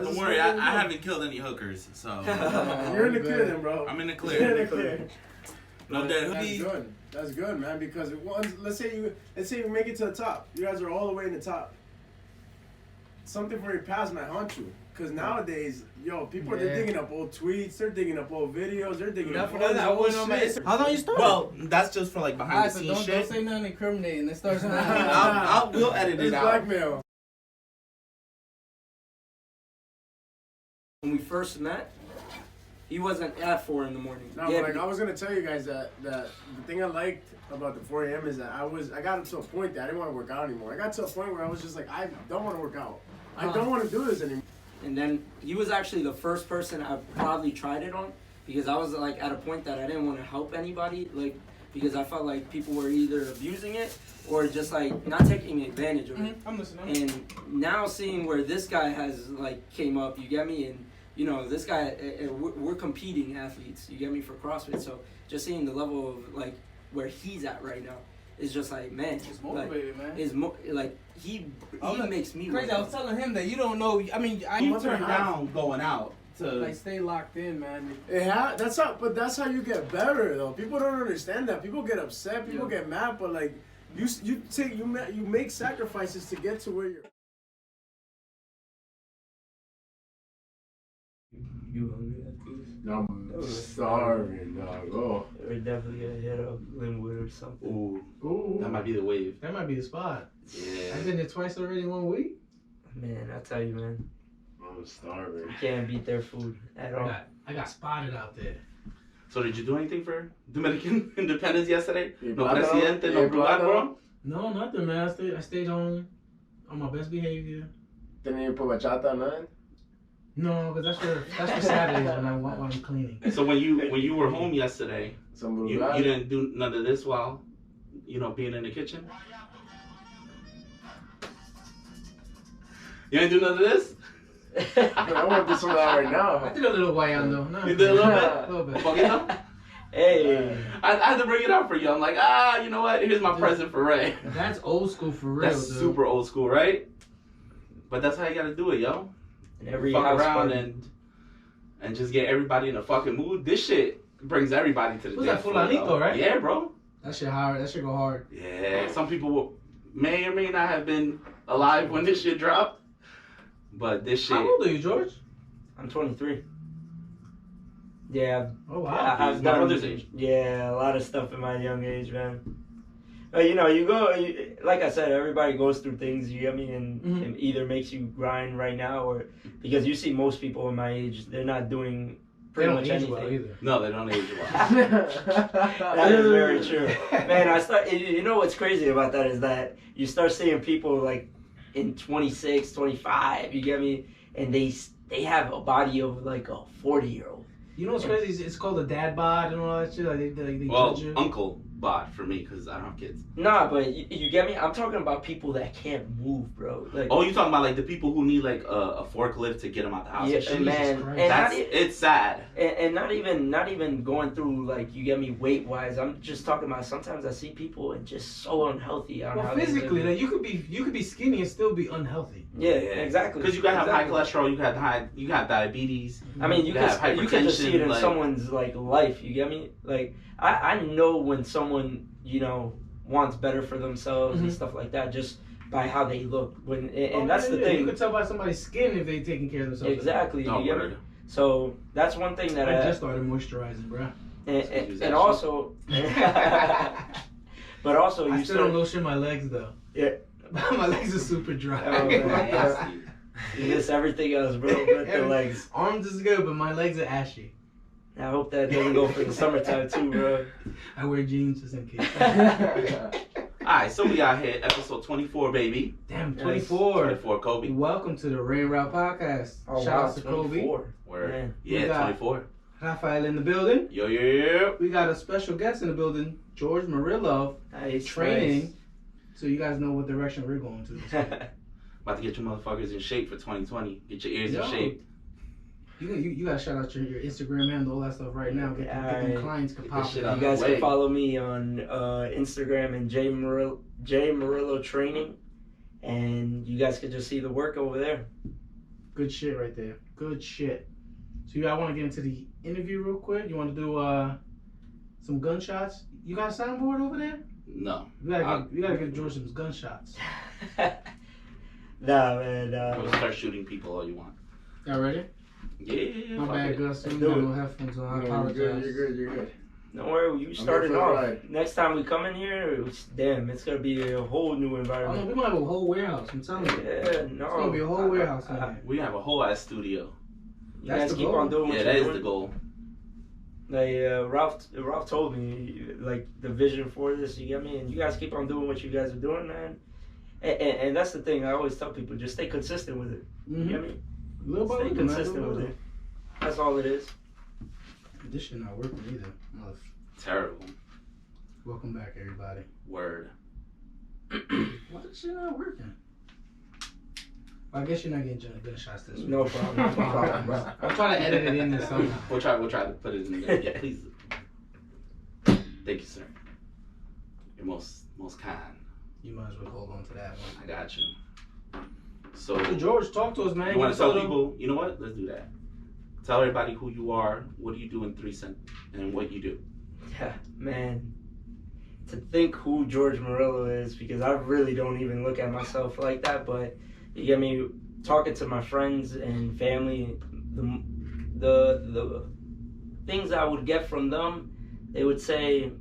Don't worry, I haven't killed any hookers, so. You're in the clear then, bro. I'm in the clear. You're in the clear. No dead hoodie. That's good. That's good, man. Because let's say you make it to the top. You guys are all the way in the top. Something from your past might haunt you. Because nowadays, people are digging up old tweets, they're digging up old videos, they're digging up old shit. How long you started? Well, that's just for like behind the scenes shit. Don't say nothing incriminating. It starts we'll edit it out. Blackmail. When we first met, he wasn't at 4 in the morning. No, but I was gonna tell you guys that the thing I liked about the 4 a.m. is that I got to a point that I didn't want to work out anymore. I got to a point where I was just like, I don't want to work out. I don't want to do this anymore. And then he was actually the first person I probably tried it on, because I was like at a point that I didn't want to help anybody, like because I felt like people were either abusing it or just like not taking advantage of it. I'm listening. And now seeing where this guy has like came up, you get me, and you know this guy, we're competing athletes, you get me, for CrossFit. So just seeing the level of like where he's at right now. It's just like, man, it's motivated, man. It's he makes me crazy. I was telling him that you don't know. I mean, You turn down going out to like stay locked in, man. That's how you get better though. People don't understand that. People get upset. People get mad. But like, you make sacrifices to get to where you're. You hungry after this? I'm starving, dog. Oh. We're definitely gonna hit up Linwood or something. Ooh, that might be the wave. That might be the spot. Yeah. I've been there twice already in 1 week. Man, I tell you, man. I'm starving. You can't beat their food at all. I got spotted out there. So did you do anything for Dominican independence yesterday? No Plato? presidente, no brugal, bro? No, nothing, man. I stayed home on my best behavior. Didn't you put bachata on that? No, because that's for Saturdays when I'm cleaning. So when you were home yesterday, Some you didn't do none of this while, being in the kitchen? You didn't do none of this? I want to do some of that right now. I did a little guayando. No, You did a little bit? A little bit. Poquito? Hey. I had to bring it out for you. I'm like, you know what? Here's my present for Ray. That's old school for real, That's dude. super old school, right? But that's how you gotta do it, yo. And every Fuck house around party. and just get everybody in a fucking mood. This shit brings everybody to the Who's dance that, floor, Fulanito, though. right? Yeah, bro. That shit hard. That shit go hard. Yeah, some people may or may not have been alive when this shit dropped. But this shit. How old are you, George? I'm 23. Yeah. Oh wow. I've He's my done brother's age. Yeah, a lot of stuff in my young age, man. But like I said, everybody goes through things, you get me, and it either makes you grind right now, or because you see most people in my age, they're not doing pretty much anything. Well either. No, they don't age well. That is very true. Man, you know what's crazy about that is that you start seeing people like in 26, 25, you get me, and they have a body of like a 40-year-old. You know what's crazy? It's called a dad bod and all that shit. Like they Well, judge you. uncle bought for me because I don't have kids. Nah, but you get me? I'm talking about people that can't move, bro. Like, Oh, you talking about like the people who need like a forklift to get them out the house? yeah, and shit? man. Christ. And It's sad. and not even going through like, you get me, weight wise. I'm just talking about sometimes I see people and just so unhealthy on how Well, they physically, live. like you could be skinny and still be unhealthy. Yeah, exactly. Because you gotta have high Exactly. cholesterol, you got diabetes. I mean, you have could just see it in hypertension, like- someone's like life. You get me? Like I know when someone wants better for themselves and stuff like that just by how they look. And that's the thing. You could tell by somebody's skin if they taking care of themselves. Exactly. Don't You get worry. me? So that's one thing that I just started moisturizing, bro. and also, but also I you still don't lotion my legs though. Yeah. My legs are super dry. Oh, man. Nasty. You miss everything else, bro, but the legs. Arms is good, but my legs are ashy. I hope that doesn't go for the summertime too, bro. I wear jeans just in case. Alright, so we out here, episode 24, baby. Damn, Yes. 24. 24, Kobe. Welcome to the Rain Route Podcast. Oh, Shout wow, out to Kobe. 24. Word. Man. Yeah, We got- 24. Raphael in the building. Yo. We got a special guest in the building, George Marella, Nice, training. So you guys know what direction we're going to. nice. About to get you motherfuckers in shape for 2020. Get your ears Yo. in shape. You gotta shout out your Instagram handle, all that stuff right now. Get them Alright. clients can Get pop this shit it out up. You guys Way. can follow me on Instagram and J Murillo Training, and you guys can just see the work over there. Good shit right there. Good shit. So I want to get into the interview real quick. You want to do some gunshots? You got a soundboard over there? No. You gotta give George some gunshots. Nah, man. We'll start shooting people all you want. Y'all ready? Yeah. My fuck bad, it. Gus. You do got it. no headphones on. I You're apologize. good. You're good. Don't worry, you started here for the off. ride. Next time we come in here, damn, it's gonna be a whole new Oh, no, environment. we're gonna have a whole warehouse. I'm telling you. Yeah, It's gonna be a no. whole warehouse in here. We have a whole ass studio. You That's guys the keep goal. on doing what Yeah, you're that is doing. the goal. Like Ralph told me, like the vision for this. You get me, and you guys keep on doing what you guys are doing, man. And that's the thing. I always tell people, just stay consistent with it. You get me? Little by Stay little, man. consistent Little with by it. That's all it is. little. This shit not working either. Terrible. Welcome back, everybody. Word. Why this shit not working? I guess you're not getting gunshots this week. No problem. No problem, bro. I'm trying to edit it in there somehow. We'll try to put it in there. Yeah, please. Thank you, sir. You're most kind. You might as well hold on to that one. I got you. So So George, talk to us, man. you want Give to us a tell little- people, you know what? Let's do that. Tell everybody who you are, what do you do in 3 cents, and what you do. Yeah, man. To think who George Marella is, because I really don't even look at myself like that, but you get me, talking to my friends and family, the things I would get from them, they would say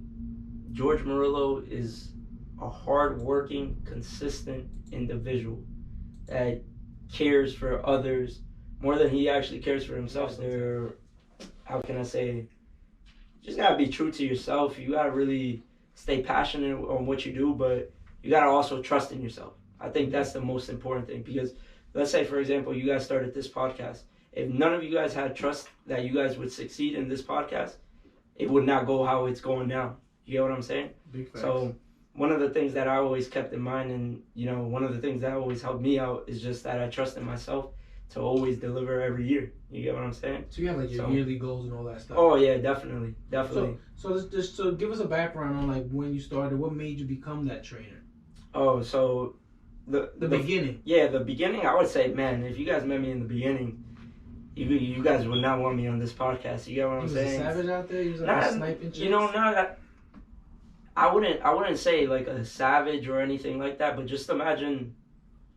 George Marella is a hard-working, consistent individual that cares for others more than he actually cares for himself. They're, how can I say, you just gotta be true to yourself. You gotta really stay passionate on what you do, but you gotta also trust in yourself. I think that's the most important thing, because let's say, for example, you guys started this podcast. If none of you guys had trust that you guys would succeed in this podcast, it would not go how it's going now. You get what I'm saying? Big facts. So one of the things that I always kept in mind, and one of the things that always helped me out, is just that I trust in myself to always deliver every year. You get what I'm saying? So you have like your So- yearly goals and all that stuff. Oh yeah, definitely. So give us a background on like when you started. What made you become that trainer? Oh, so the beginning. Yeah, the beginning. I would say, man, if you guys met me in the beginning, you guys would not want me on this podcast. You get what You I'm was saying? a savage out there. You was like Nah, sniping chicks. not. I wouldn't say like a savage or anything like that, but just imagine,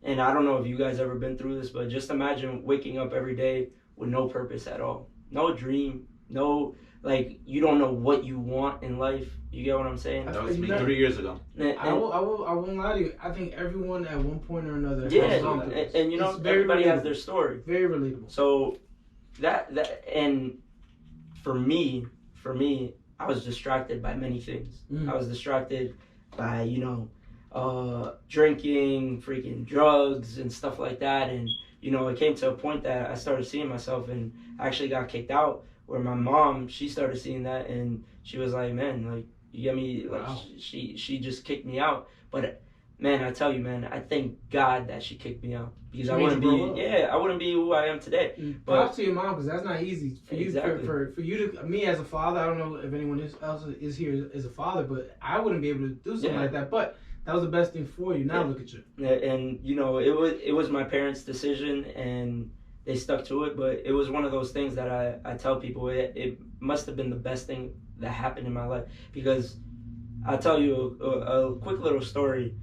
and I don't know if you guys ever been through this, but just imagine waking up every day with no purpose at all, no dream, no, like, you don't know what you want in life. You get what I'm saying? That was me You know- 3 years ago. I won't lie to you. I think everyone at one point or another Yeah, has gone through this. and It's very everybody has relatable. their story. Very relatable. So that and for me, I was distracted by many things. I was distracted by drinking, freaking drugs and stuff like that, and it came to a point that I started seeing myself, and I actually got kicked out. Where my mom, she started seeing that, and she was like, "Man, like, you get me?" Like, Wow. she just kicked me out. But man, I tell you, man, I thank God that she kicked me out, because She I made wouldn't you grow be, up. I wouldn't be who I am today. But Props to your mom, because that's not easy for you. Exactly. For you to, me as a father, I don't know if anyone else is here as a father, but I wouldn't be able to do something Yeah. like that. But that was the best thing for you. Now Yeah. look at you. and it was my parents' decision, and they stuck to it. But it was one of those things that I tell people, it must have been the best thing that happened in my life, because I'll tell you a quick little story.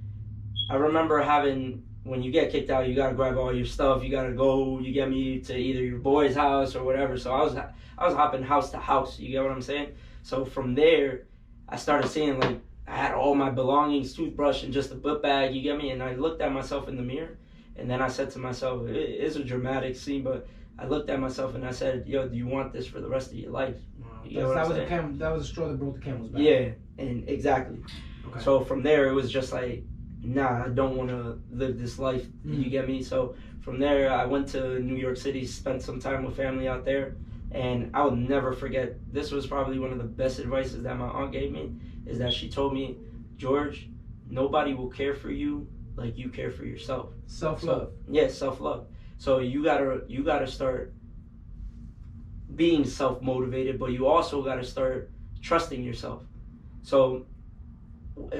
I remember when you get kicked out, you gotta grab all your stuff. You gotta go. You get me to either your boy's house or whatever. So I was hopping house to house. You get what I'm saying? So from there, I started seeing, like, I had all my belongings, toothbrush, and just a book bag. You get me? And I looked at myself in the mirror, and then I said to myself, it's a dramatic scene, but I looked at myself and I said, "Yo, do you want this for the rest of your life?" You get what I'm saying? That was the straw that broke the camel's back. Yeah, and exactly. Okay. So from there, it was just like, nah, I don't want to live this life. You get me? So from there, I went to New York City, spent some time with family out there, and I'll never forget, this was probably one of the best advices that my aunt gave me, is that she told me, "George, nobody will care for you like you care for yourself." Self-love. Yeah, self-love. So you gotta start being self-motivated, but you also gotta start trusting yourself. So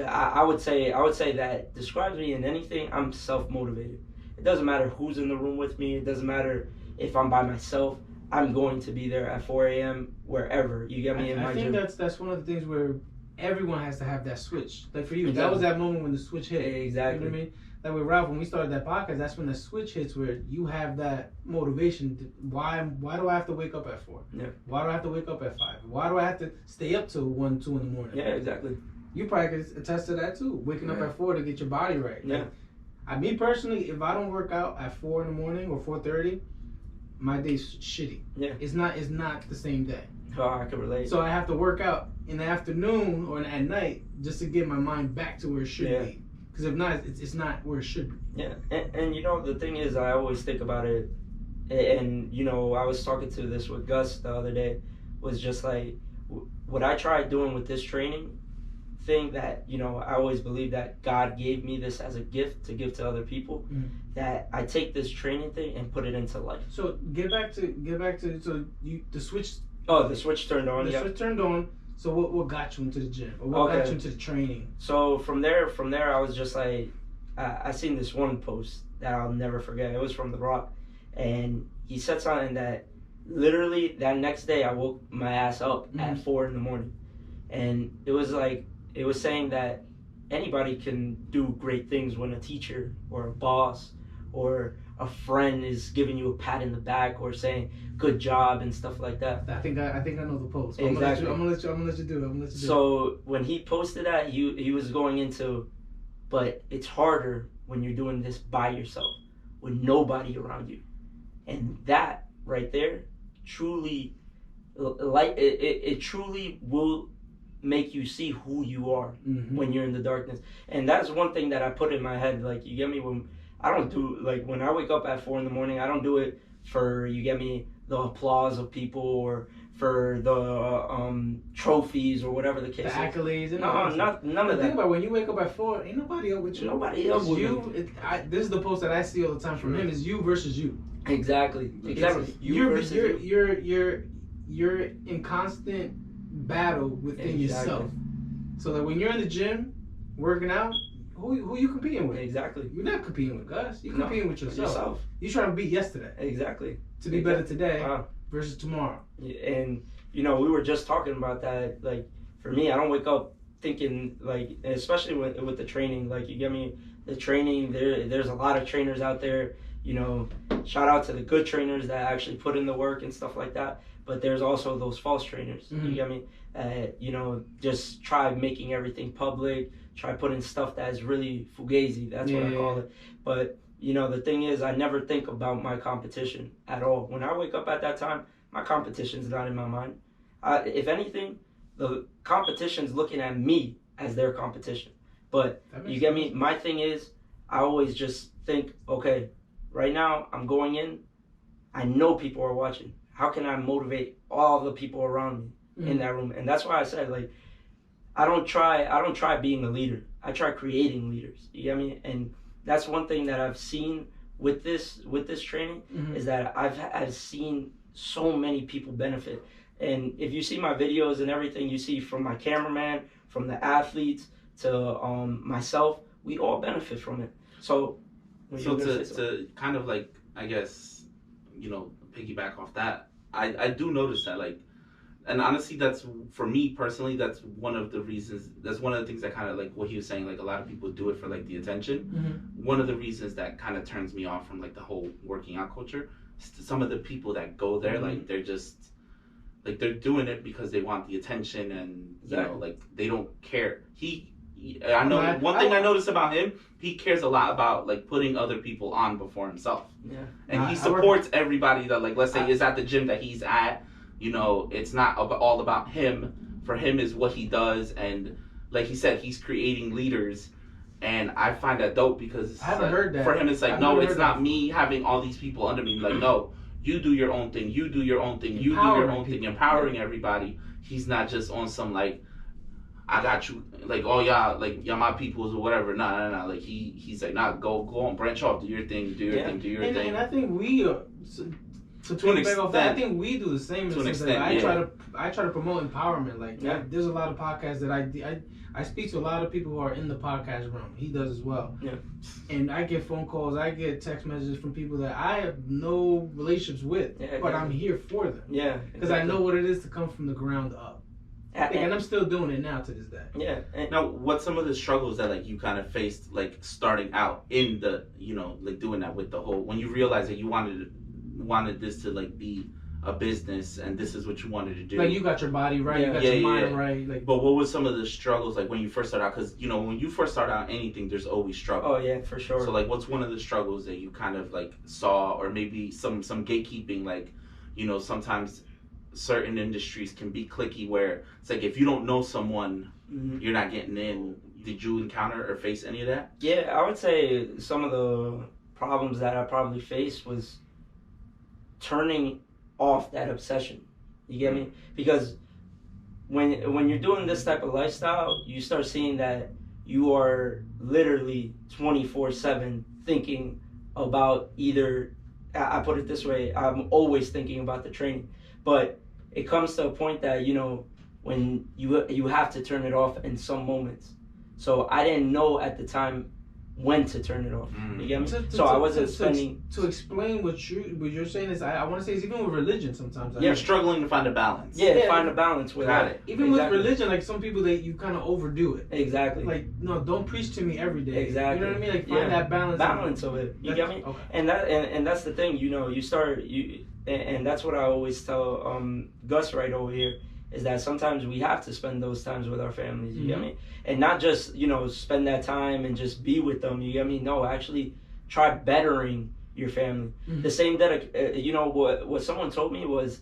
I would say that describes me in anything. I'm self-motivated. it doesn't matter who's in the room with me. It doesn't matter if I'm by myself. I'm going to be there at 4 a.m. wherever. You get me? I think that's one of the things where everyone has to have that switch. Like for you, Exactly. that was that moment when the switch hit. Exactly. You know what I mean? Like with Ralph, when we started that podcast, that's when the switch hits where you have that motivation. Why do I have to wake up at 4? Yeah. Why do I have to wake up at 5? Why do I have to stay up till 1, 2 in the morning? Yeah, exactly. You probably could attest to that too. Waking up Yeah. at 4 to get your body right. Yeah. Me personally, if I don't work out at 4 in the morning or 4:30, my day's shitty. Yeah. It's not the same day. Oh, I can relate. So I have to work out in the afternoon or at night just to get my mind back to where it should Yeah. be. Because if not, it's not where it should be. Yeah, and you know, the thing is, I always think about it, and you know, I was talking to this with Gus the other day, was just like, what I tried doing with this training thing, that, you know, I always believe that God gave me this as a gift to give to other people, that I take this training thing and put it into life. So get back to so you the switch. Oh, the switch turned on. The Yeah. switch turned on. So what got you into the gym? Or what got you into the training? So from there, I was just like, I seen this one post that I'll never forget. It was from The Rock, and he said something that literally that next day I woke my ass up at 4 in the morning, and it was like, it was saying that anybody can do great things when a teacher or a boss or a friend is giving you a pat in the back or saying good job and stuff like that. I think I know the post. Exactly. I'm gonna let you do it. So when he posted that, he was going into, but it's harder when you're doing this by yourself with nobody around you, and that right there truly, like it truly will make you see who you are when you're in the darkness. And that's one thing that I put in my head, like, you get me, when I don't do, like, when I wake up at 4 in the morning, I don't do it for, you get me, the applause of people or for the trophies or whatever the case The is. accolades and No, none of that. Think about it, when you wake up at 4, ain't nobody up with you. Nobody else It's with you. This is the post that I see all the time from him. Is you versus you. Exactly. You're in constant battle within yourself. So that when you're in the gym working out, who you competing with? Exactly. You're not competing with Gus. You're competing with yourself. You're trying to beat yesterday. Exactly. To be better today versus tomorrow. And you know, we were just talking about that. Like, for me, I don't wake up thinking, like, especially with the training, like, you get me, the training, there's a lot of trainers out there, you know, shout out to the good trainers that actually put in the work and stuff like that, but there's also those false trainers, you get me, you know, just try making everything public, try putting stuff that is really fugazi, that's what I call it. But you know, the thing is, I never think about my competition at all. When I wake up at that time, my competition's not in my mind. If anything, the competition's looking at me as their competition. But you get me? My thing is, I always just think, okay, right now I'm going in, I know people are watching. How can I motivate all the people around me in that room? And that's why I said, like, I don't try being a leader. I try creating leaders. You get me? And that's one thing that I've seen with this training is that I've seen so many people benefit. And if you see my videos and everything, you see from my cameraman, from the athletes to myself, we all benefit from it. So to kind of, like, I guess, you know, piggyback off that, I do notice that, like, and honestly, that's, for me personally, that's one of the reasons, that's one of the things that kind of, like what he was saying, like, a lot of people do it for, like, the attention. One of the reasons that kind of turns me off from, like, the whole working out culture is some of the people that go there, like, they're just, like, they're doing it because they want the attention, and, you know, like, they don't care. I know, one thing I noticed about him, he cares a lot about, like, putting other people on before himself. Yeah. And he supports everybody that, like, let's say is at the gym that he's at. You know, it's not all about him. For him is what he does, and like he said, he's creating leaders, and I find that dope because I haven't heard that. For him, it's like, no, it's not me having all these people under me. Like, no, you do your own thing. You do your own thing. You do your own thing. Empowering everybody. He's not just on some, like, I got you, like, oh yeah, like, y'all my peoples or whatever. No. Like, he's like, nah, go on, branch off, do your thing, do your thing, do your thing. And I think we are. To an extent, I think we do the same. To an extent, I try to promote empowerment. Like, there's a lot of podcasts that I speak to a lot of people who are in the podcast realm. He does as well. Yeah. And I get phone calls, I get text messages from people that I have no relationships with, but I'm here for them. Yeah. Because I know what it is to come from the ground up. And I'm still doing it now to this day. Yeah. Now, what's some of the struggles that like you kind of faced, like starting out in the, you know, like doing that with the whole, when you realized that you wanted this to like be a business and this is what you wanted to do? Like you got your body right, you got your mind right. Like, but what was some of the struggles like when you first started out? Because you know when you first start out anything, there's always struggle. Oh yeah, for sure. So like, what's one of the struggles that you kind of like saw, or maybe some gatekeeping? Like, you know, sometimes certain industries can be cliquey where it's like if you don't know someone, you're not getting in. Did you encounter or face any of that? Yeah, I would say some of the problems that I probably faced was turning off that obsession. You get me? Because when you're doing this type of lifestyle, you start seeing that you are literally 24/7 thinking about either, I put it this way, I'm always thinking about the training. But it comes to a point that, you know, when you have to turn it off in some moments. So I didn't know at the time when to turn it off. You get me? So I wasn't spending. To explain what you're saying is, I want to say is even with religion sometimes. You're struggling to find a balance. Yeah, find a balance with Got it. it. Even with religion, like some people, you kind of overdo it. Exactly. Like, no, don't preach to me every day. Exactly. You know what I mean? Like find that balance. Balance of it. You get me? Okay. And that's the thing. You know, and that's what I always tell Gus right over here, is that sometimes we have to spend those times with our families. You get me? And not just, you know, spend that time and just be with them. You get me? No, actually try bettering your family. The same you know, what someone told me was,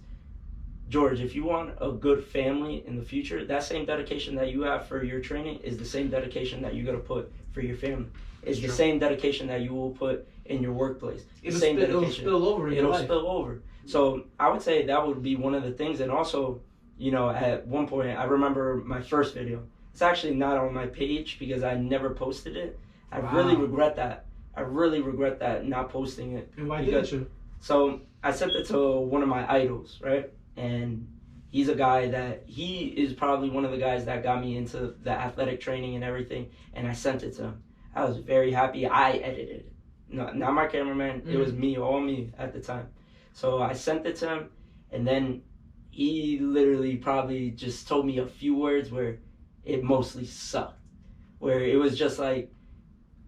George, if you want a good family in the future, that same dedication that you have for your training is the same dedication that you got to put for your family. It's the same dedication that you will put in your workplace. It'll spill over in your life. It'll spill over. So I would say that would be one of the things. And also, you know, at one point, I remember my first video. It's actually not on my page because I never posted it. I really regret that. I really regret that, not posting it. And why didn't you? So I sent it to one of my idols, right? And he's a guy that, he is probably one of the guys that got me into the athletic training and everything. And I sent it to him. I was very happy. I edited it. Not my cameraman. It was me, all me at the time. So I sent it to him, and then he literally probably just told me a few words where it mostly sucked. Where it was just like,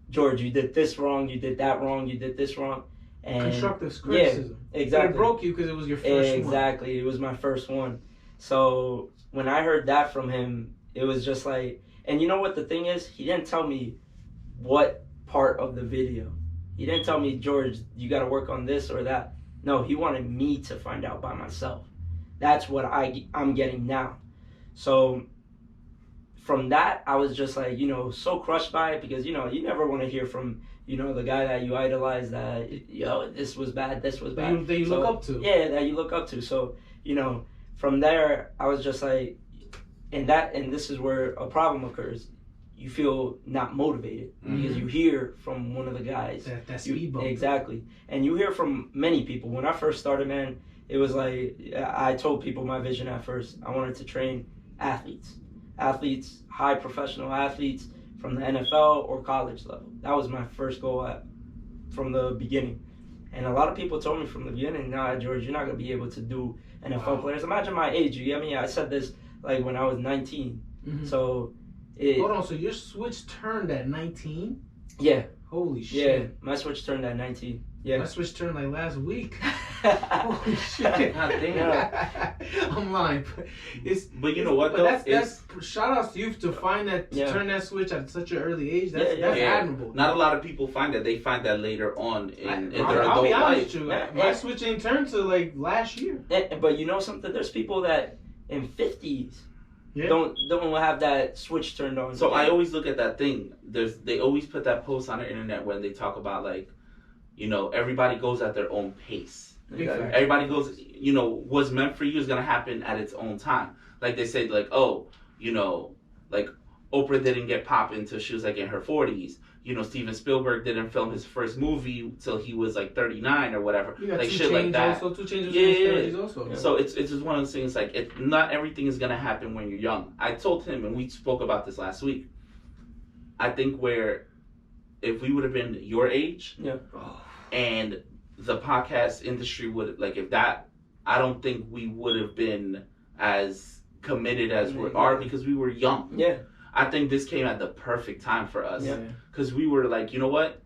George, you did this wrong, you did that wrong, you did this wrong. And constructive criticism. Yeah, exactly. But it broke you because it was your first one. Exactly, it was my first one. So when I heard that from him, it was just like, and you know what the thing is? He didn't tell me what part of the video. He didn't tell me, George, you got to work on this or that. No, he wanted me to find out by myself. That's what I'm getting now. So from that, I was just like, you know, so crushed by it, because, you know, you never want to hear from, you know, the guy that you idolize that, yo, this was bad, this was bad. That you look up to. Yeah, that you look up to. So, you know, from there, I was just like, and this is where a problem occurs. You feel not motivated because you hear from one of the guys. That speed bump. Exactly. And you hear from many people. When I first started, man, it was like, I told people my vision at first. I wanted to train athletes, high professional athletes from the NFL or college level. That was my first goal from the beginning. And a lot of people told me from the beginning, nah, George, you're not going to be able to do NFL players. Imagine my age, you get me? I said this like when I was 19. So... Hold on, so your switch turned at 19? Yeah. Holy shit. Yeah, my switch turned at 19. Yeah. My switch turned like last week. Holy shit. I'm lying. But you know what, though? That's shout outs to you to find that, to turn that switch at such an early age. That's admirable. Not a lot of people find that. They find that later on in their I'll adult be honest life. with you. My switch ain't turned to like last year. But you know something? There's people that in 50s don't have that switch turned on. So I always look at that thing. They always put that post on the internet when they talk about, like, you know, everybody goes at their own pace. Exactly. Everybody goes, you know, what's meant for you is gonna happen at its own time. Like they say, like, oh, you know, like Oprah didn't get pop until she was like in her 40s. Steven Spielberg didn't film his first movie till he was like 39 or whatever. You got like 2 shit like Chainz that. Also, 2 Chainz was Yeah, in his yeah, 30s also. yeah. So it's just one of those things. Like, not everything is gonna happen when you're young. I told him, and we spoke about this last week. I think if we would have been your age, and the podcast industry would I don't think we would have been as committed as we are because we were young. Yeah. I think this came at the perfect time for us. Yeah. Because we were like, you know what?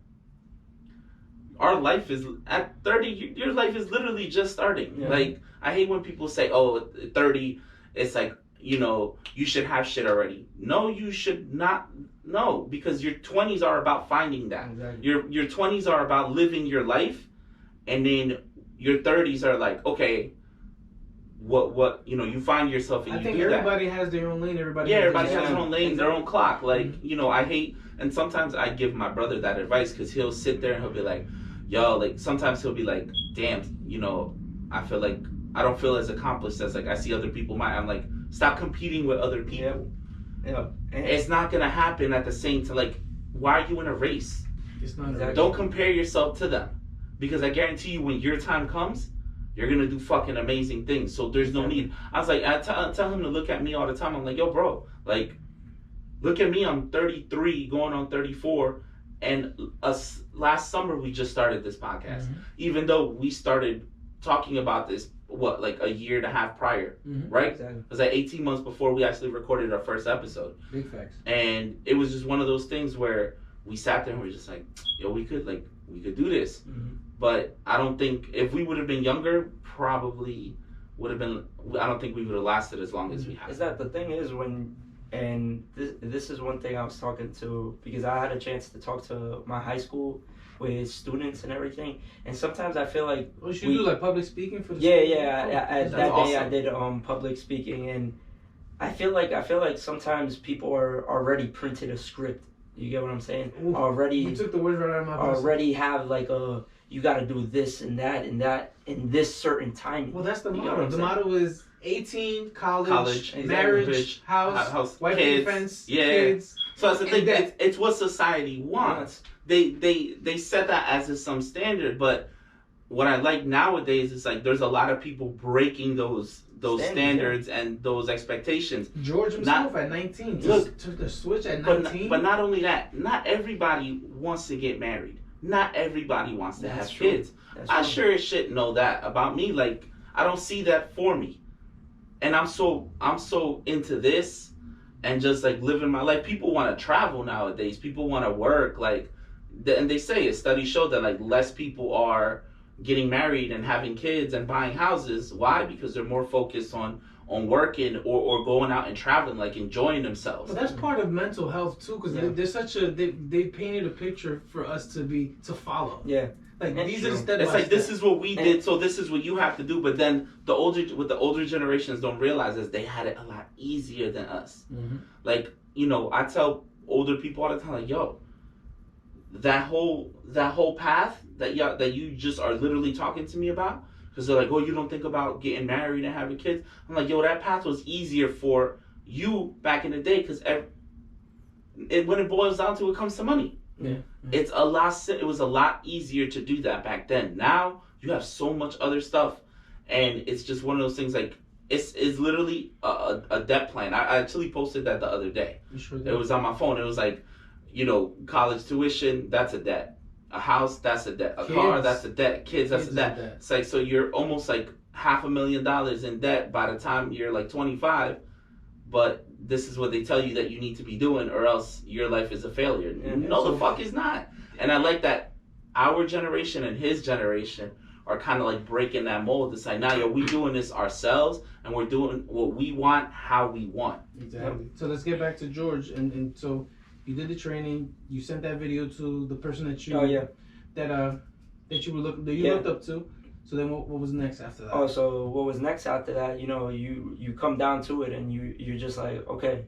Our life is, at 30, your life is literally just starting. Yeah. Like, I hate when people say, oh, 30, it's like, you should have shit already. No, you should not. No, because your 20s are about finding that. Exactly. Your 20s are about living your life. And then your 30s are like, okay, what you find yourself and I you think do everybody that. has their own lane. Everybody Everybody has their own lane, Exactly. their own clock. Like, I hate, and sometimes I give my brother that advice because he'll sit there and he'll be like, yo, like, sometimes he'll be like, damn, I feel like I don't feel as accomplished as, like, I see other people might. I'm like, stop competing with other people. Yeah. It's not going to happen at the same time. Like, why are you in a race? It's not Exactly. Don't compare yourself to them. Because I guarantee you when your time comes, you're going to do fucking amazing things. So there's no need. I was like, I tell him to look at me all the time. I'm like, yo, bro, like, look at me. I'm 33 going on 34. And last summer, we just started this podcast. Mm-hmm. Even though we started talking about this, like a year and a half prior, right? Exactly. It was like 18 months before we actually recorded our first episode. Big facts. And it was just one of those things where we sat there and we were just like, yo, we could do this. Mm-hmm. But I don't think, if we would have been younger, probably would have been, I don't think we would have lasted as long as we have. Is that the thing is and this is one thing I was talking to, because I had a chance to talk to my high school with students and everything, and sometimes I feel like you should do like public speaking for the that day awesome. I did public speaking, and I feel like sometimes people are already printed a script. You get what I'm saying? Ooh, you took the words right out of my mouth. Already have like you got to do this and that in this certain time. Well, that's the motto. The motto is 18, college, Exactly. marriage, house, wife kids, defense, yeah. kids. So that's the thing. that. It's what society wants. They set that as some standard, but what I like nowadays is like there's a lot of people breaking those standards and those expectations. George himself at 19 took the switch at 19. But not only that, not everybody wants to get married. Not everybody wants to have kids. I sure as shit know that about me. Like, I don't see that for me. And I'm so into this and just like living my life. People want to travel nowadays. People want to work. Like, and they say studies show that like less people are getting married and having kids and buying houses. Why? Because they're more focused on working or going out and traveling, like enjoying themselves. But that's part of mental health too, because there's such a they painted a picture for us to follow. Yeah. Like That's these true. are step It's by like step. this is what we did, so this is what you have to do. But then the older generations don't realize is they had it a lot easier than us. Mm-hmm. Like, I tell older people all the time, like, yo, that whole path that you just are literally talking to me about, because they're like, oh, you don't think about getting married and having kids. I'm like, yo, that path was easier for you back in the day, because when it boils down to it, comes to money. Yeah. It was a lot easier to do that back then. Now you have so much other stuff, and it's just one of those things. Like it's literally a debt plan. I actually posted that the other day. Sure it was on my phone. It was like, college tuition, that's a debt. A house, that's a debt. A car, that's a debt. Kids, that's a debt. It's like, so you're almost like $500,000 in debt by the time you're like 25. But this is what they tell you that you need to be doing, or else your life is a failure. No, the fuck is not. And I like that our generation and his generation are kind of like breaking that mold. It's like, nah, yo, we doing this ourselves, and we're doing what we want, how we want. Exactly. So let's get back to George. And so you did the training. You sent that video to the person that you that you looked up to. So then what was next after that? Oh, so what was next after that, you come down to it and you're just like, okay,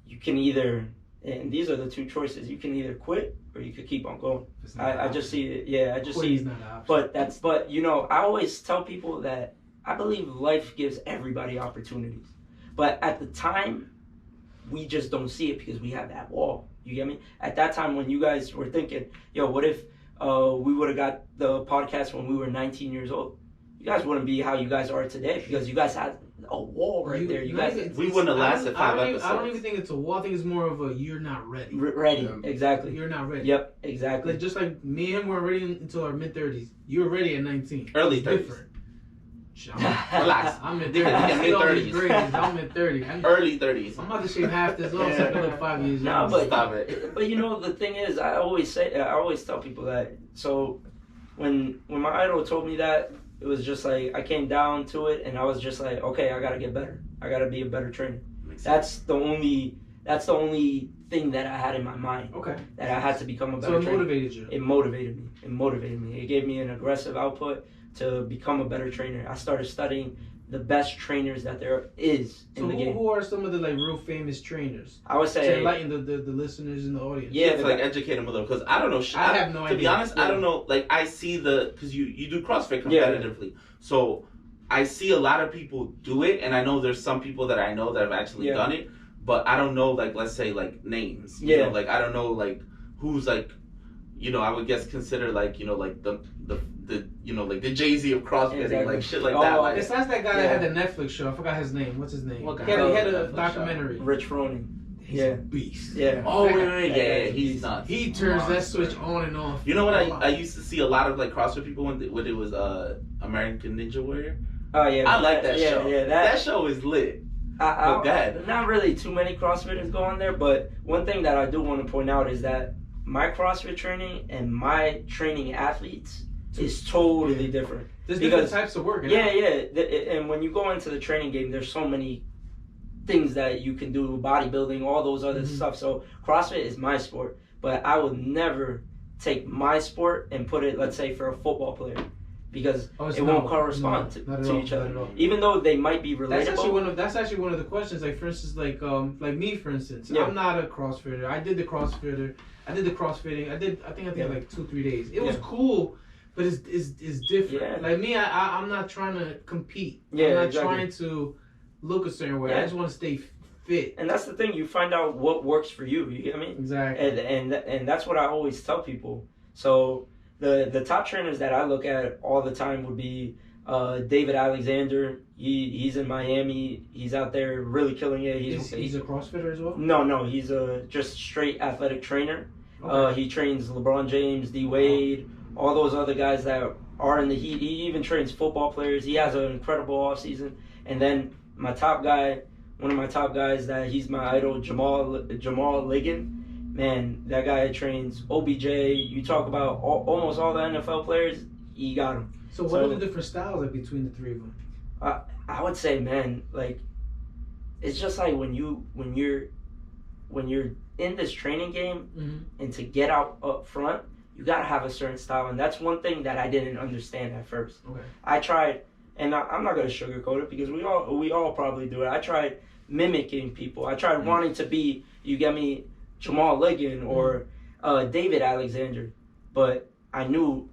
you can either, and these are the two choices, you can either quit or you could keep on going. I just see it, I just see it. But I always tell people that I believe life gives everybody opportunities. But at the time, we just don't see it because we have that wall. You get me? At that time when you guys were thinking, yo, what if we would have got the podcast when we were 19 years old? You guys wouldn't be how you guys are today because you guys had a wall right there. You guys, we wouldn't have lasted 5 episodes. I don't even think it's a wall. I think it's more of a you're not ready. Ready, exactly. You're not ready. Yep, exactly. Just like me and him were ready until our mid-30s. You were ready at 19. Early 30s. Different. Relax. I'm mid-30s. I'm mid-30s. Early 30s. I'm about to shave half this off so I can look 5 years No, young. but stop it. But you know the thing is, I always tell people that. So when my idol told me that, it was just like I came down to it, and I was just like, okay, I gotta get better. I gotta be a better trainer. That's the only thing that I had in my mind. Okay. That I had to become a better trainer. So it motivated you. It motivated me. It gave me an aggressive output to become a better trainer. I started studying the best trainers that there is in the game. Who are some of the like real famous trainers? I would say to enlighten the listeners in the audience. Yeah, to like educate them a little, because I don't know. I have no idea. To be honest, I don't know. Like I see because you do CrossFit competitively, so I see a lot of people do it, and I know there's some people that I know that have actually done it, but I don't know, like, let's say, like, names. You know, like, I don't know, like, who's, like, you know, I would guess consider, like, you know, like, the you know, like, the Jay-Z of CrossFitting, exactly. like, shit like that. Like, besides that guy that had the Netflix show, I forgot his name. What's his name? What guy? He had a documentary. Rich Froning. He's a beast. Yeah. Oh, yeah, he's nuts. He turns that switch on and off. You know what? I used to see a lot of, like, CrossFit people when it was American Ninja Warrior. Oh yeah, I like that show. Yeah, that show is lit. Go ahead. Not really too many CrossFitters go on there, but one thing that I do want to point out is that my CrossFit training and my training athletes is totally different. There's different types of work. Yeah. And when you go into the training game, there's so many things that you can do, bodybuilding, all those other stuff. So CrossFit is my sport, but I would never take my sport and put it, let's say, for a football player. Because it won't correspond to each other, even though they might be relatable. That's actually one of the questions. Like for instance, like me, for instance, I'm not a CrossFitter. I did the CrossFitting. I think like 2-3 days. It was cool, but it's different. Yeah. Like me, I'm not trying to compete. Yeah, I'm not trying to look a certain way. I just want to stay fit. And that's the thing. You find out what works for you. You get me? Exactly. And that's what I always tell people. So. The top trainers that I look at all the time would be David Alexander. He's in Miami. He's out there really killing it. He's a CrossFitter as well? No. He's a just straight athletic trainer. Okay. He trains LeBron James, D Wade, all those other guys that are in the Heat. He even trains football players. He has an incredible offseason. And then one of my top guys that he's my idol, Jamal Ligon. Man, that guy trains OBJ. You talk about almost all the NFL players, he got them. So what are the different styles like between the three of them? I would say, man, like it's just like when you're in this training game and to get out up front, you gotta have a certain style, and that's one thing that I didn't understand at first. Okay. I tried, and I'm not gonna sugarcoat it because we all probably do it. I tried mimicking people. I tried wanting to be, you get me, Jamal Ligon or David Alexander, but I knew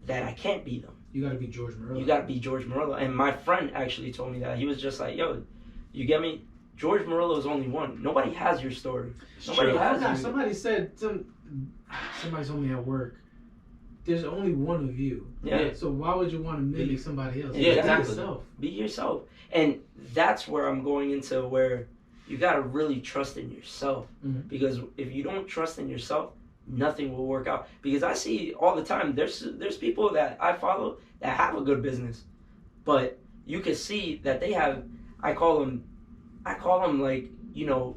that I can't beat them. You gotta be George Marella. You gotta be George Marella. And my friend actually told me that. He was just like, yo, you get me? George Morello is only one. Nobody has your story. Nobody has you. Somebody said, somebody told me at work, there's only one of you. Yeah. So why would you want to mimic somebody else? Yeah, exactly. Be yourself. And that's where I'm going into where you got to really trust in yourself. Because if you don't trust in yourself, nothing will work out. Because I see all the time, there's people that I follow that have a good business. But you can see that they have, I call them like, you know,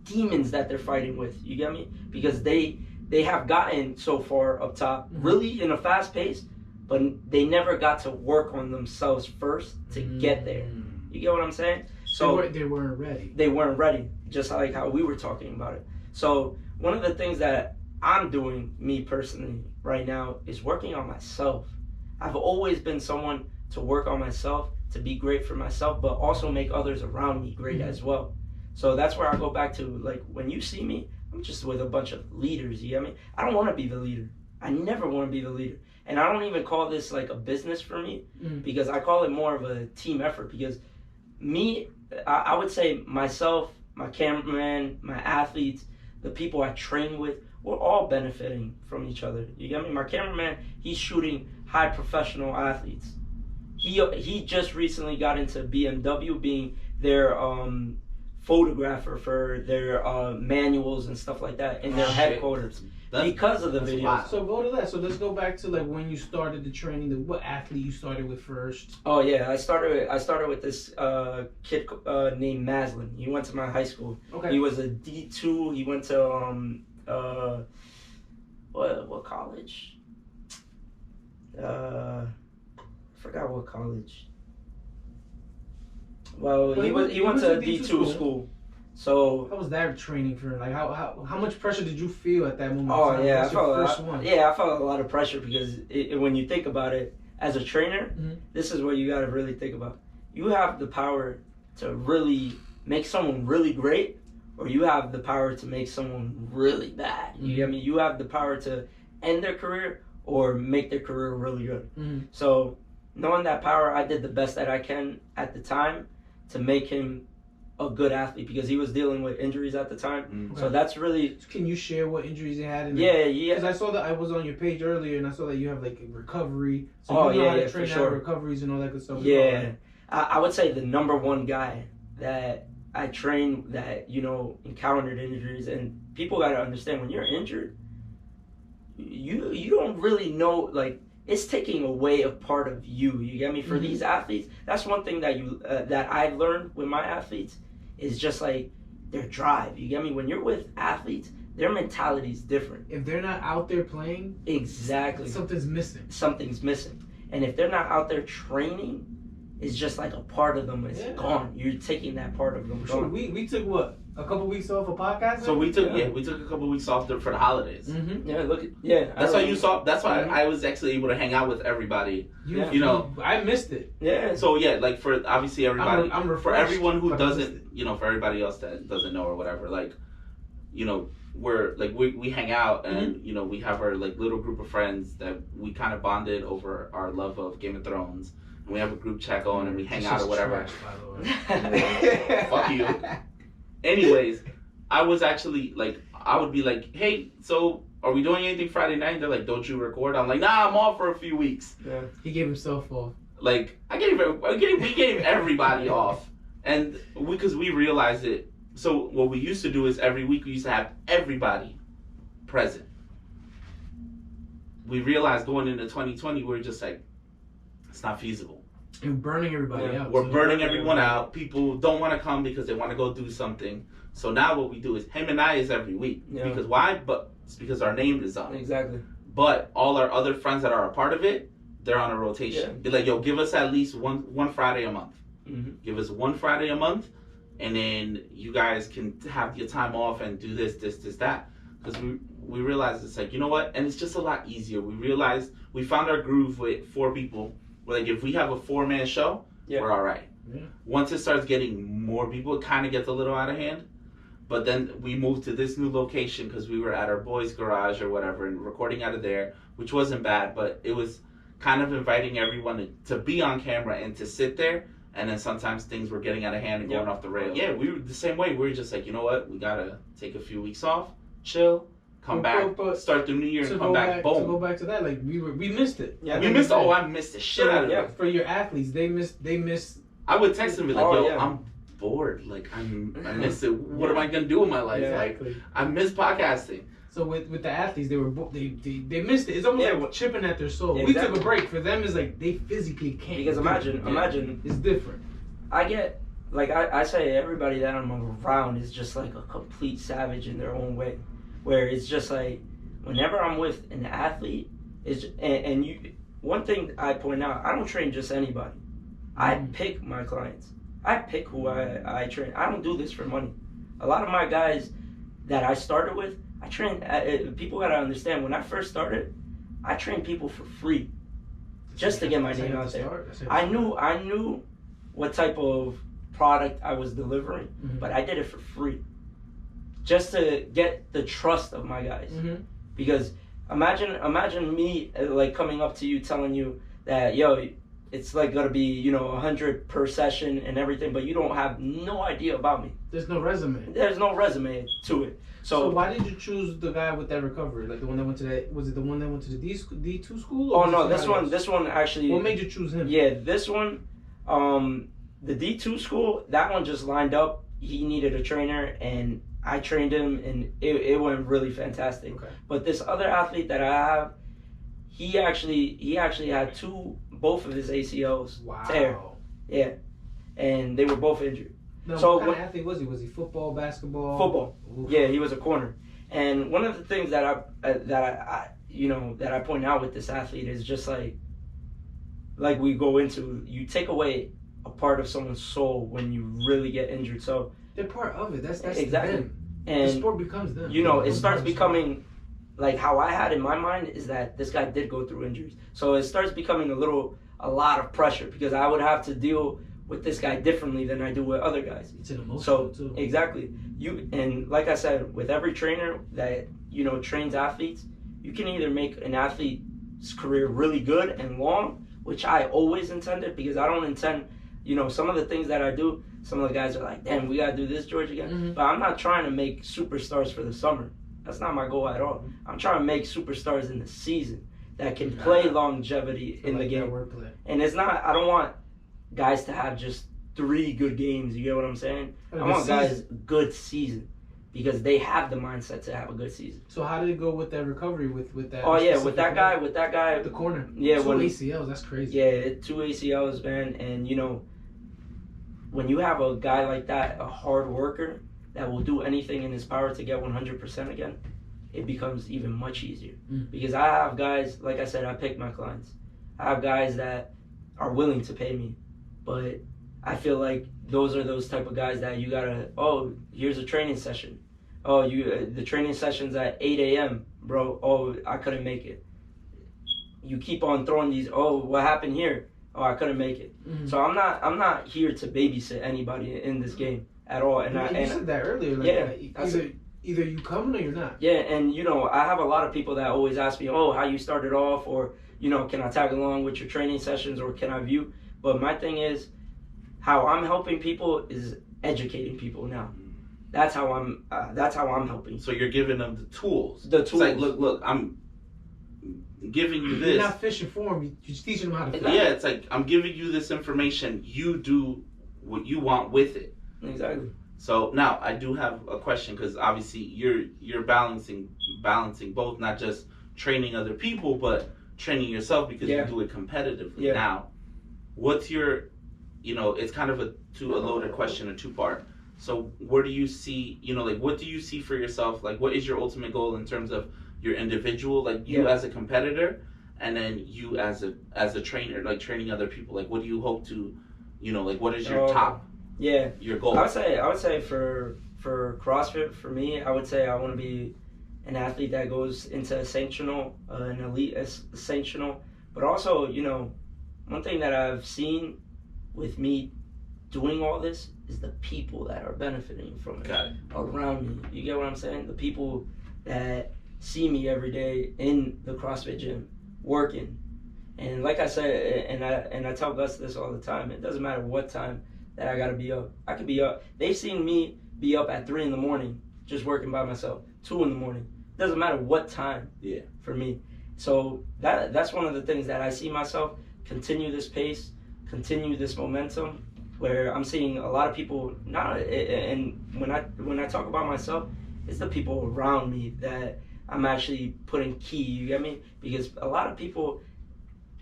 demons that they're fighting with. You get me? Because they have gotten so far up top, really in a fast pace, but they never got to work on themselves first to get there. You get what I'm saying? So they weren't ready. They weren't ready, just like how we were talking about it. So one of the things that I'm doing, me personally, right now, is working on myself. I've always been someone to work on myself, to be great for myself, but also make others around me great as well. So that's where I go back to, like, when you see me, I'm just with a bunch of leaders, you get me? I don't want to be the leader. I never want to be the leader. And I don't even call this like a business for me, because I call it more of a team effort. Because me, I would say myself, my cameraman, my athletes, the people I train with, we're all benefiting from each other. You get me? My cameraman, he's shooting high professional athletes. He just recently got into BMW, being their photographer for their manuals and stuff like that in their headquarters because of the video. So go to that. So let's go back to like when you started the training. What athlete you started with first? Oh yeah, I started with this kid named Maslin. He went to my high school. Okay. He was a D2. He went to what college? I forgot what college. Well, he went to a D2 school. So how was that training for? Like how much pressure did you feel at that moment? Oh yeah, I felt a lot of pressure because when you think about it, as a trainer, this is what you got to really think about. You have the power to really make someone really great, or you have the power to make someone really bad. You get me? You have the power to end their career or make their career really good. So knowing that power, I did the best that I can at the time to make him a good athlete because he was dealing with injuries at the time. So that's really. Can you share what injuries he had? Yeah. Because I saw that I was on your page earlier and I saw that you have like recovery. So you know how to train out recoveries and all that good stuff. Yeah, I would say the number one guy that I trained that encountered injuries, and people got to understand when you're injured, you don't really know, like, it's taking away a part of you. You get me? For these athletes, that's one thing that that I've learned with my athletes is just like their drive. You get me? When you're with athletes, their mentality is different. If they're not out there playing, exactly, something's missing. Something's missing. And if they're not out there training, it's just like a part of them is gone. You're taking that part of them. Sure. We took what, a couple weeks off of podcasting? So we took a couple weeks off for the holidays. That's why you saw. That's why I was actually able to hang out with everybody. You know, I missed it. Yeah. So like for obviously everybody, I'm for everyone who doesn't, for everybody else that doesn't know or whatever, like, we're like we hang out and we have our like little group of friends that we kind of bonded over our love of Game of Thrones. And we have a group chat going and we hang out or whatever. Trash, by the way. Fuck you. Anyways, I was actually like, I would be like, hey, so are we doing anything Friday night? And they're like, don't you record? I'm like, nah, I'm off for a few weeks. Yeah. He gave himself off. Like, we gave everybody off. And because we realized it. So what we used to do is every week we used to have everybody present. We realized going into 2020, we were just like, it's not feasible. And burning everybody out. We're burning everyone out. People don't want to come because they want to go do something. So now what we do is him and I is every week. Yeah. Because why? But it's because our name is on. Exactly. But all our other friends that are a part of it, they're on a rotation. Yeah. Be like, yo, give us at least one Friday a month. Give us one Friday a month, and then you guys can have your time off and do this, that. Because we realized it's like, you know what? And it's just a lot easier. We realized we found our groove with 4 people. Like, if we have a 4-man show, we're all right. Yeah. Once it starts getting more people, it kind of gets a little out of hand. But then we moved to this new location because we were at our boys' garage or whatever and recording out of there, which wasn't bad, but it was kind of inviting everyone to be on camera and to sit there. And then sometimes things were getting out of hand and going off the rail. Yeah, we were the same way. We were just like, you know what? We got to take a few weeks off, chill, come back, start the new year and come back, boom. To go back to that, like, we missed it. Yeah, we missed it. Oh, I missed the shit out of it. For your athletes, they missed. I would text them and be like, I'm bored. Like, I miss it. What am I going to do with my life? Exactly. Like, I miss podcasting. So with the athletes, they missed it. It's almost like chipping at their soul. Exactly. We took a break. For them, it's like they physically can't. Because imagine. It's different. I get, like, I say everybody that I'm around is just like a complete savage in their own way. Where it's just like, whenever I'm with an athlete, one thing I point out, I don't train just anybody. I pick my clients. I pick who I train. I don't do this for money. A lot of my guys that I started with, I train. People gotta understand. When I first started, I trained people for free, just to get my name out there. I knew what type of product I was delivering, but I did it for free, just to get the trust of my guys. Because imagine me like coming up to you telling you that, yo, it's like gonna be, you know, 100 per session and everything, but you don't have no idea about me. There's no resume. There's no resume to it. So why did you choose the guy with that recovery? Like the one that went to that, was it the one that went to the D2 school? Oh no, this one actually. What made you choose him? Yeah, this one, the D2 school, that one just lined up. He needed a trainer, and I trained him, and it went really fantastic. Okay. But this other athlete that I have, he actually had both of his ACLs tear. Yeah, and they were both injured. Now, so what kind of athlete was he? Was he football, basketball? Football. Oof. Yeah, he was a corner. And one of the things that I point out with this athlete is just like we go into, you take away a part of someone's soul when you really get injured. So they're part of it. That's exactly. them. And the sport becomes them. You know, it starts becoming like how I had in my mind is that this guy did go through injuries. So it starts becoming a lot of pressure because I would have to deal with this guy differently than I do with other guys. It's an emotional too. Exactly. And like I said, with every trainer that, you know, trains athletes, you can either make an athlete's career really good and long, which I always intended, because I don't intend, you know, some of the things that I do, some of the guys are like, damn, we got to do this, George, again. Mm-hmm. But I'm not trying to make superstars for the summer. That's not my goal at all. I'm trying to make superstars in the season that can play longevity in the game. And it's not, I don't want guys to have just 3 good games. You get what I'm saying? I want guys good season because they have the mindset to have a good season. So how did it go with that recovery with that? Oh yeah, with that guy, the corner. Yeah, 2 ACLs. That's crazy. Yeah, 2 ACLs, man. And you know, when you have a guy like that, a hard worker that will do anything in his power to get 100% again, it becomes even much easier. Because I have guys, like I said, I pick my clients. I have guys that are willing to pay me. But I feel like those are those type of guys that you gotta, oh, here's a training session. Oh, the training session's at 8 a.m., bro. Oh, I couldn't make it. You keep on throwing these, oh, what happened here? Oh, I couldn't make it. Mm-hmm. So I'm not here to babysit anybody in this game at all. And you said that earlier. Like, yeah. Either you coming or you're not. Yeah, and you know, I have a lot of people that always ask me, oh, how you started off, or, you know, can I tag along with your training sessions, or can I view? But my thing is, how I'm helping people is educating people now. That's how I'm helping. So you're giving them the tools. It's like, look, I'm giving you this. You're not fishing for them. You're just teaching them how to fish. Yeah, it's like, I'm giving you this information. You do what you want with it. Exactly. So now I do have a question, because obviously you're balancing both, not just training other people, but training yourself, because you do it competitively. Yeah. Now, what's your, you know, it's kind of a loaded question, a 2-part. So where do you see, you know, like, what do you see for yourself? Like, what is your ultimate goal in terms of your individual, like you as a competitor, and then you as a trainer, like training other people? Like, what do you hope to, you know, like, what is your top? Yeah, your goal. I would say for CrossFit, for me, I would say I want to be an athlete that goes into a sanctional, an elite sanctional. But also, you know, one thing that I've seen with me doing all this is the people that are benefiting from it around me. You get what I'm saying? The people that see me every day in the CrossFit gym working. And like I said, and I tell Gus this all the time, it doesn't matter what time that I gotta be up. I could be up. They've seen me be up at 3 in the morning just working by myself, 2 in the morning. Doesn't matter what time for me. So that's one of the things that I see myself continue this pace, continue this momentum, where I'm seeing a lot of people not. And when I talk about myself, it's the people around me that I'm actually putting key. You get me? Because a lot of people.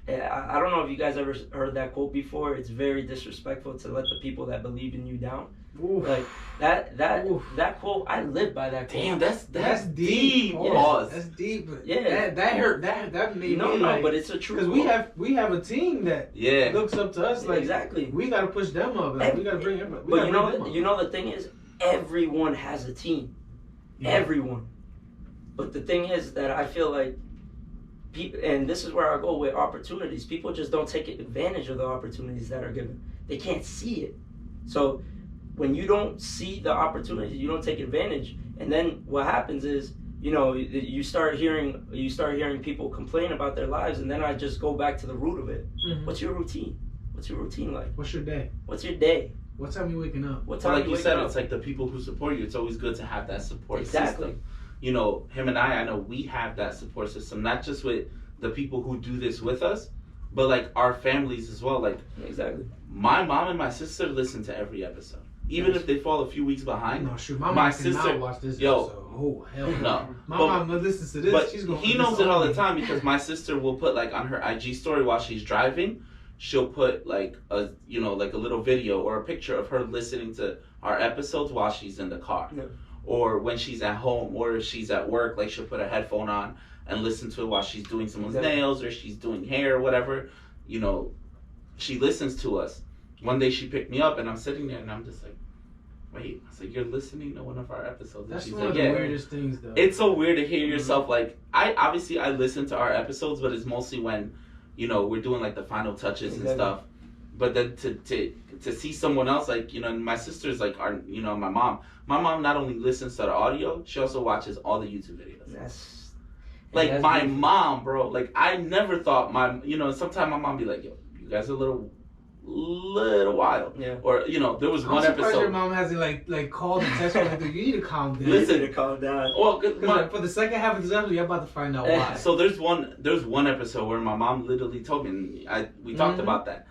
I don't know if you guys ever heard that quote before. It's very disrespectful to let the people that believe in you down. Oof. Like that quote, I live by that quote. Damn, that's deep. Pause. That's deep. Yeah, that hurt. That made me like, but it's a true. Because we have a team that looks up to us. Like, exactly. We got to push them up. Like, we got to bring them up. But you know the thing is, everyone has a team. Yeah. Everyone. But the thing is that I feel like. People, and this is where I go with opportunities. People just don't take advantage of the opportunities that are given. They can't see it. So when you don't see the opportunities, you don't take advantage. And then what happens is, you know, you start hearing people complain about their lives, and then I just go back to the root of it. Mm-hmm. What's your routine? What's your routine like? What's your day? What's your day? What time you waking up? What So time like you said, up? it's like the people who support you. It's always good to have that support Exactly. system. You know, him and I know we have that support system, not just with the people who do this with us, but like our families as well. Like, exactly. My mom and my sister listen to every episode, even if they fall a few weeks behind. No, shoot, my mom cannot watch this episode. Oh hell no. My mom listens to this. But she's going. He knows it all the time because my sister will put like on her IG story while she's driving, she'll put like a like a little video or a picture of her listening to our episodes while she's in the car, or when she's at home, or if she's at work, like she'll put a headphone on and listen to it while she's doing someone's nails or she's doing hair or whatever. You know, she listens to us. One day she picked me up and I'm sitting there and I'm just like, wait, I was like, you're listening to one of our episodes? And that's she's one like, of the weirdest things, though. It's so weird to hear yourself, like, I listen to our episodes, but it's mostly when, we're doing, like, the final touches and stuff. But then to see someone else, like, my sister's, like, my mom not only listens to the audio, she also watches all the YouTube videos. Like, my mom, bro, like, I never thought sometimes my mom be like, yo, you guys are a little wild. Yeah. Or, there was one episode. Your mom hasn't like called and texted you. You need to calm down. Listen, to calm down. Well, for the second half of this episode, you're about to find out why. So there's one episode where my mom literally told me, and we talked about that.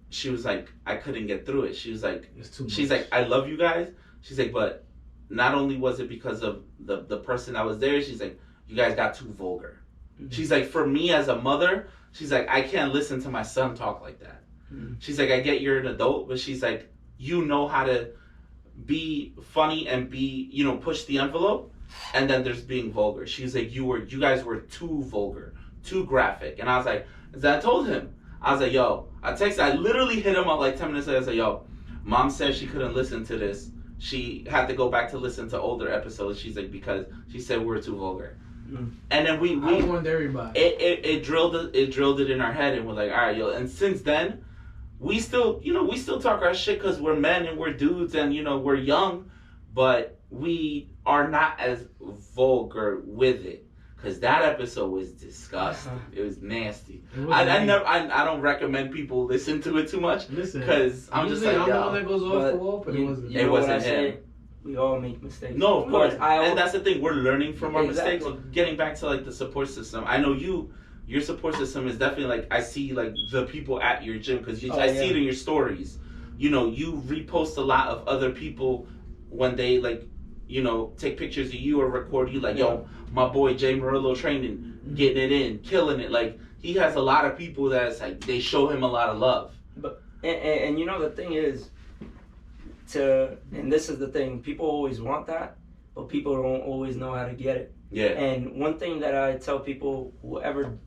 She was like, I couldn't get through it. She was like, she's like, I love you guys. She's like, but not only was it because of the person that was there, she's like, you guys got too vulgar. Mm-hmm. She's like, for me as a mother, she's like, I can't listen to my son talk like that. Mm-hmm. She's like, I get you're an adult, but she's like, you know how to be funny and be, push the envelope, and then there's being vulgar. She's like, you guys were too vulgar, too graphic. And I was like, I told him, I was like, yo, I literally hit him up like 10 minutes later. I was like, yo, mom said she couldn't listen to this. She had to go back to listen to older episodes. She's like, because she said we were too vulgar. Mm. And then we warned everybody. It drilled it in our head, and we're like, all right, yo. And since then, we still talk our shit because we're men and we're dudes and we're young, but we are not as vulgar with it. Cause that episode was disgusting. It was nasty. I don't recommend people listen to it too much. Listen, cause I'm just like, I'm the one that goes off the wall, but it wasn't. It wasn't him. We all make mistakes. No, of course. And that's the thing. We're learning from our mistakes. Getting back to like the support system. I know your support system is definitely like, I see like the people at your gym because I see it in your stories. You repost a lot of other people when they like, take pictures of you or record you like, yo, my boy Jay Marella training, getting it in, killing it. Like, he has a lot of people that's like, they show him a lot of love. But and the thing is, and this is the thing, people always want that, but people don't always know how to get it. Yeah. And one thing that I tell people, whoever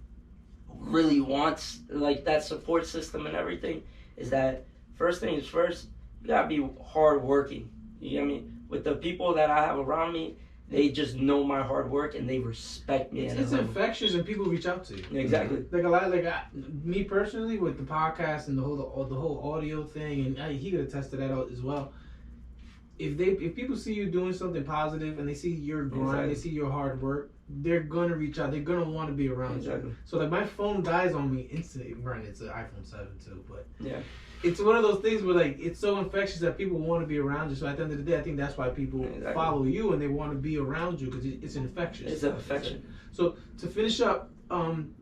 really wants like that support system and everything, is that first things first, you gotta be hardworking. You know what I mean? With the people that I have around me, they just know my hard work and they respect me. It's infectious and people reach out to you. Exactly. Like a lot, me personally with the podcast and the whole audio thing, and he could attest to that as well. If people see you doing something positive and they see your grind, they see your hard work, they're gonna reach out. They're gonna want to be around you. So like my phone dies on me instantly. Granted, it's an iPhone 7 too, but it's one of those things where like it's so infectious that people want to be around you. So at the end of the day, I think that's why people follow you and they want to be around you because it's infectious. It's an affection. So to finish up, can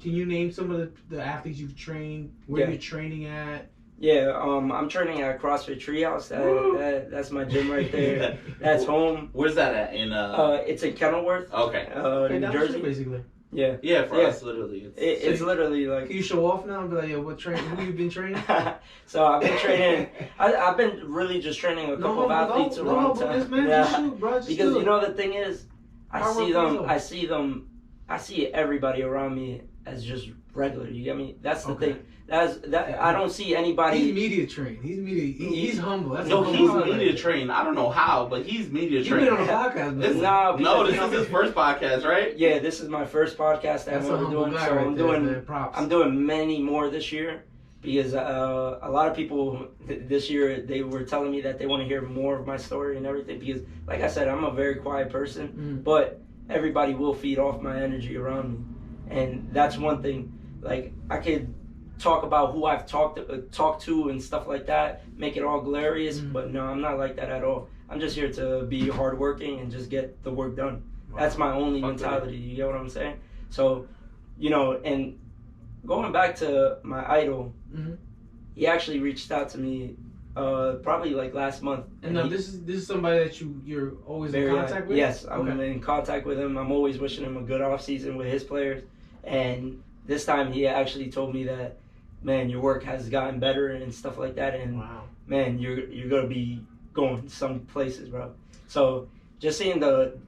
you name some of the athletes you've trained? Where you're training at? Yeah, I'm training at CrossFit Treehouse. That's my gym right there. That's home. Where's that at? It's in Kenilworth. Okay. New Jersey, basically. Yeah. Yeah, for us, literally. It's literally like. Can you show off now and be like, yo, who you been training? So I've been training. I've been really just training a couple of athletes around town. Because the thing is, I see everybody around me as just regular. You get me? That's the thing. I don't see anybody. He's media trained. He's humble. That's he's media trained. I don't know how, but he's media trained. You've been on a podcast, this is his first podcast, right? Yeah, this is my first podcast that I'm ever doing. So I'm doing many more this year because a lot of people this year they were telling me that they want to hear more of my story and everything. Because, like I said, I'm a very quiet person, but everybody will feed off my energy around me, and that's one thing. Like I could talk about who I've talked to and stuff like that, make it all glorious. But no, I'm not like that at all. I'm just here to be hardworking and just get the work done. Wow. That's my only mentality. You get what I'm saying? So, you know, and going back to my idol, he actually reached out to me probably like last month. And now this is somebody that you're always in contact with? Yes, I'm in contact with him. I'm always wishing him a good off season with his players. And this time he actually told me that, man, your work has gotten better and stuff like that. And man, you're gonna be going some places, bro. So just seeing the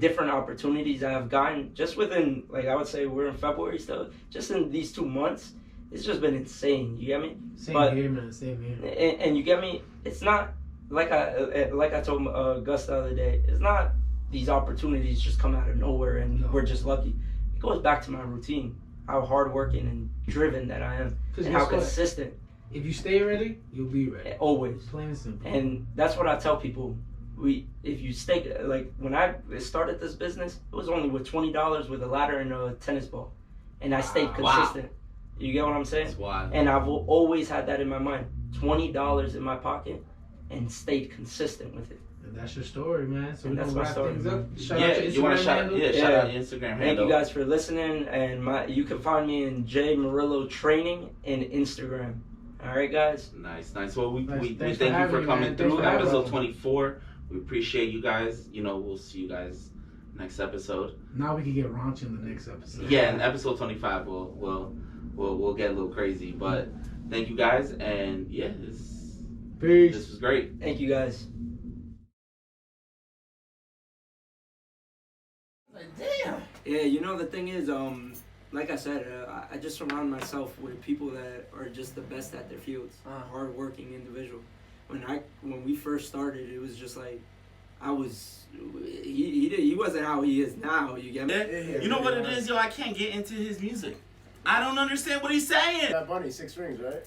different opportunities I have gotten just within, like, I would say we're in February still, just in these 2 months, it's just been insane. You get me? Same here, man. Same here. And you get me? It's not like I told Gus the other day. It's not these opportunities just come out of nowhere and we're just lucky. It goes back to my routine, how hardworking and driven that I am, and how consistent. If you stay ready, you'll be ready. Always. Plain and simple. And that's what I tell people. If you stay, like when I started this business, it was only with $20 with a ladder and a tennis ball, and I stayed consistent. Wow. You get what I'm saying? That's wild. And I've always had that in my mind. $20 in my pocket, and stayed consistent with it. And that's your story, man. So that's my story. Things up. Shout out your Instagram handle. Thank you guys for listening, and you can find me in J Marella Training in Instagram. All right, guys. Nice. Well, we thank you for coming through episode 24. We appreciate you guys. You know, we'll see you guys next episode. Now we can get raunchy in the next episode. Yeah, in episode 25, we'll get a little crazy. But thank you guys, and yeah, Peace. This was great. Thank you guys. Damn. Yeah, you know the thing is, like I said, I just surround myself with people that are just the best at their fields, hardworking individual. When we first started, it was just like he wasn't how he is now. You get me? Yeah. You know what it is, yo? I can't get into his music. I don't understand what he's saying. That bunny, 6 rings, right?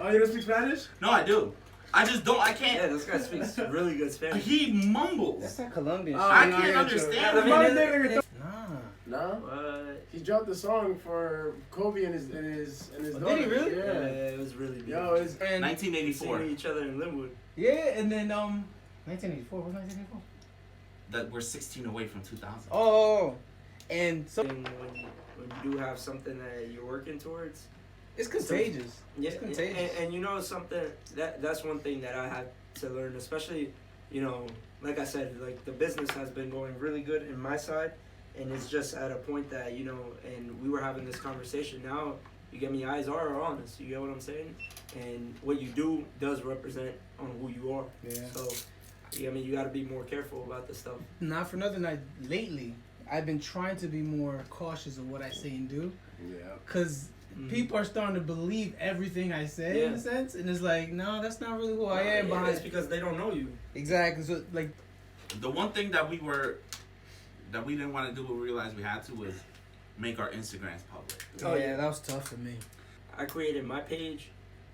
Oh, you don't speak Spanish? No, I do. I just don't. I can't. Yeah, this guy speaks really good Spanish. He mumbles. That's not Colombian. I can't understand him. Nah. What? He dropped the song for Kobe and his daughter. Did he really? Yeah. It was really good. Yo, it's 1984. Seeing each other in Linwood. Yeah, and then 1984. What's 1984? That we're 16 away from 2000. Oh, and so when you do have something that you're working towards, it's contagious. Yeah, it's contagious. And you know something that's one thing that I had to learn, especially, you know, like I said, like the business has been going really good in my side, and it's just at a point that, you know, and we were having this conversation. Now, you get me, eyes are honest. You get what I'm saying? And what you do does represent on who you are. Yeah. So, you get me, you got to be more careful about this stuff. Not for nothing. Lately, I've been trying to be more cautious of what I say and do. Yeah. Cause people are starting to believe everything I say in a sense, and it's like, no, that's not really who I am. Behind it's because they don't know you. Exactly. So like, the one thing that we didn't want to do, but we realized we had to, was make our Instagrams public. oh yeah, that was tough for me. I created my page.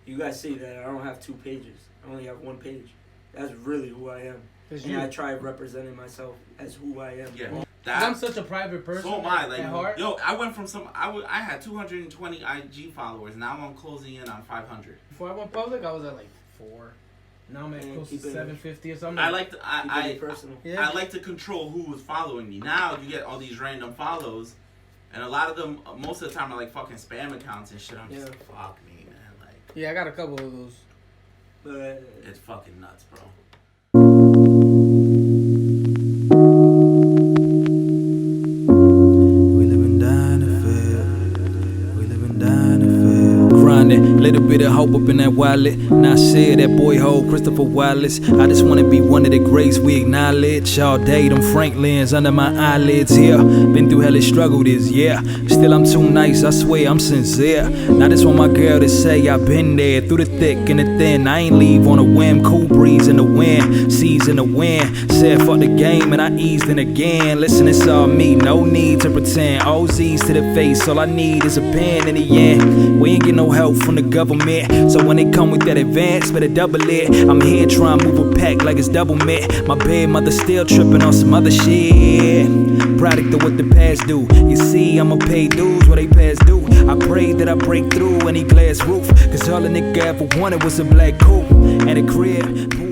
You guys see that I don't have 2 pages. I only have 1 page. That's really who I am. And I try representing myself as who I am. Yeah. I'm such a private person. So am I. Like, at heart. yo, I went from I had 220 IG followers. Now I'm closing in on 500. Before I went public, I was at like 4. Now I'm at close to 750 or something. I like to, personal. I like to control who was following me. Now you get all these random follows, and a lot of them, most of the time, are like fucking spam accounts and shit. I'm just like, fuck me, man. Like, yeah, I got a couple of those. But it's fucking nuts, bro. Little bit of hope up in that wallet. Now said that boy ho, Christopher Wallace. I just wanna be one of the greats we acknowledge. All day, them Franklins under my eyelids here. Been through hellish struggle this year. Still I'm too nice, I swear I'm sincere. Now just want my girl to say I've been there. Through the thick and the thin, I ain't leave on a whim. Cool breeze in the wind, seas in the wind. Said fuck the game and I eased in again. Listen, it's all me, no need to pretend. OZs to the face, all I need is a pen in the end. We ain't get no help from the government. So when they come with that advance, better double it. I'm here trying to move a pack like it's double mint. My baby mother still tripping on some other shit. Product of what the past do. You see, I'ma pay dues where they past due. I pray that I break through any glass roof. Cause all a nigga ever wanted was a black coupe and a crib.